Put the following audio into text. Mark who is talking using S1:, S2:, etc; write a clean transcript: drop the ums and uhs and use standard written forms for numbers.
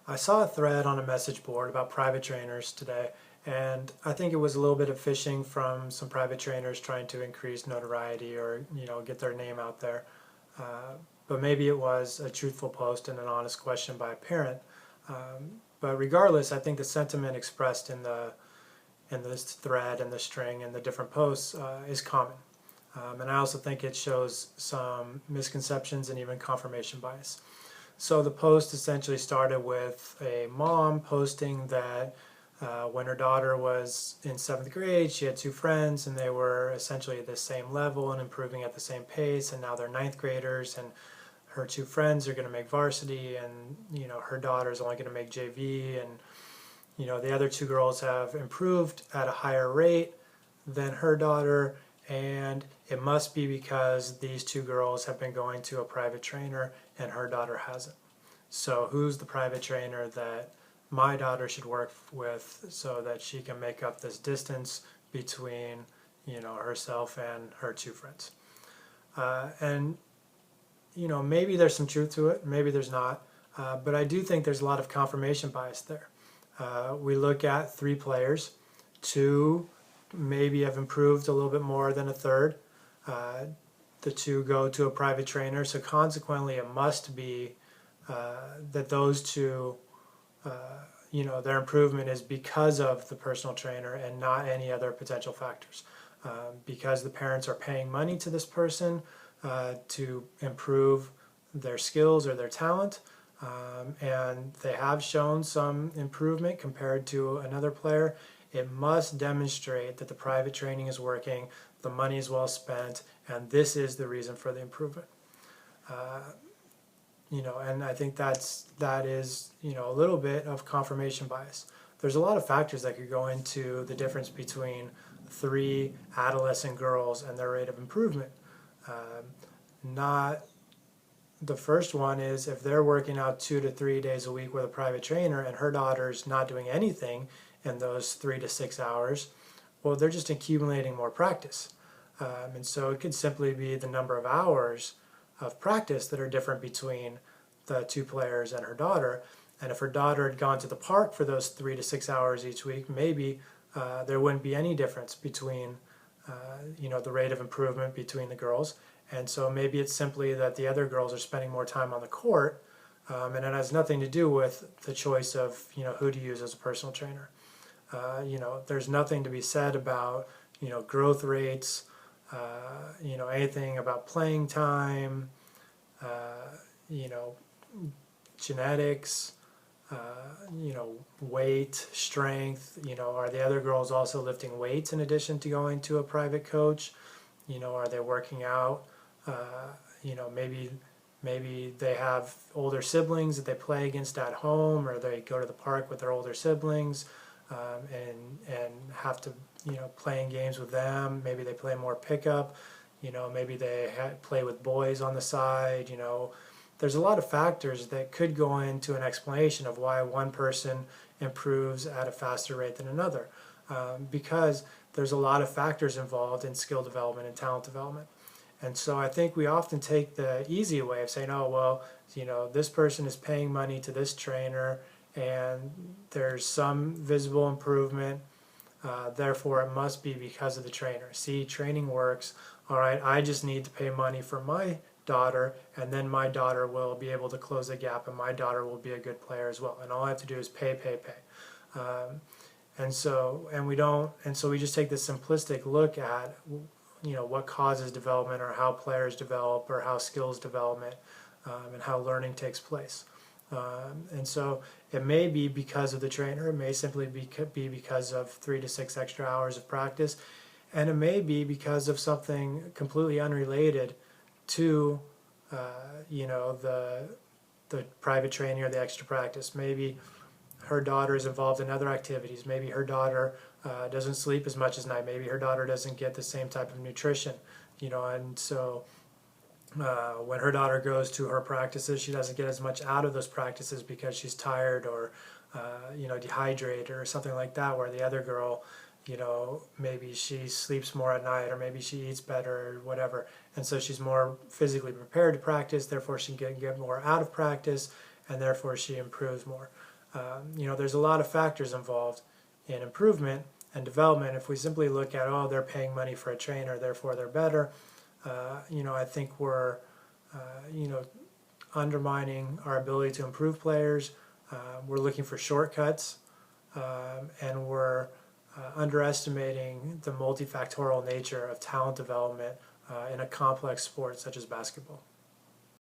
S1: I saw a thread on a message board about private trainers today, and I think it was a little bit of phishing from some private trainers trying to increase notoriety or get their name out there. Uh, but maybe it was a truthful post and an honest question by a parent. But regardless, I think the sentiment expressed in this thread and the string and the different posts is common. And I also think it shows some misconceptions and even confirmation bias. So the post essentially started with a mom posting that when her daughter was in 7th grade, she had two friends and they were essentially at the same level and improving at the same pace, and now they're ninth graders and her two friends are going to make varsity, and her daughter's only going to make JV, and the other two girls have improved at a higher rate than her daughter, and it must be because these two girls have been going to a private trainer and her daughter hasn't. So who's the private trainer that my daughter should work with so that she can make up this distance between herself and her two friends? And maybe there's some truth to it, maybe there's not, but I do think there's a lot of confirmation bias there. We look at three players, two maybe have improved a little bit more than a third. The two go to a private trainer, so consequently it must be that those two, their improvement is because of the personal trainer and not any other potential factors. Because the parents are paying money to this person to improve their skills or their talent, and they have shown some improvement compared to another player, it must demonstrate that the private training is working, the money is well spent, and this is the reason for the improvement. And I think that is a little bit of confirmation bias. There's a lot of factors that could go into the difference between three adolescent girls and their rate of improvement. Not The first one is if they're working out 2 to 3 days a week with a private trainer and her daughter's not doing anything in those 3 to 6 hours, well, they're just accumulating more practice. And so it could simply be the number of hours of practice that are different between the two players and her daughter. And if her daughter had gone to the park for those 3 to 6 hours each week, maybe there wouldn't be any difference between the rate of improvement between the girls. And so maybe it's simply that the other girls are spending more time on the court, and it has nothing to do with the choice of who to use as a personal trainer. There's nothing to be said about growth rates, anything about playing time, genetics, weight, strength. Are the other girls also lifting weights in addition to going to a private coach? Are they working out? Maybe they have older siblings that they play against at home, or they go to the park with their older siblings and have to playing games with them. Maybe they play more pickup. Maybe they play with boys on the side. There's a lot of factors that could go into an explanation of why one person improves at a faster rate than another, because there's a lot of factors involved in skill development and talent development. And so I think we often take the easy way of saying, oh, well, this person is paying money to this trainer and there's some visible improvement, therefore it must be because of the trainer. See, training works. All right, I just need to pay money for my daughter, and then my daughter will be able to close the gap, and my daughter will be a good player as well. And all I have to do is pay. And so we just take this simplistic look at what causes development, or how players develop, or how skills development, and how learning takes place. And so it may be because of the trainer, it may simply be because of 3 to 6 extra hours of practice, and it may be because of something completely unrelated to the private training or the extra practice. Maybe her daughter is involved in other activities. Maybe her daughter doesn't sleep as much at night. Maybe her daughter doesn't get the same type of nutrition, and so when her daughter goes to her practices, she doesn't get as much out of those practices because she's tired or dehydrated or something like that, where the other girl, maybe she sleeps more at night, or maybe she eats better, or whatever, and so she's more physically prepared to practice, therefore she can get more out of practice, and therefore she improves more. There's a lot of factors involved in improvement and development. If we simply look at, oh, they're paying money for a trainer, therefore they're better, I think we're, undermining our ability to improve players. We're looking for shortcuts, and we're underestimating the multifactorial nature of talent development in a complex sport such as basketball.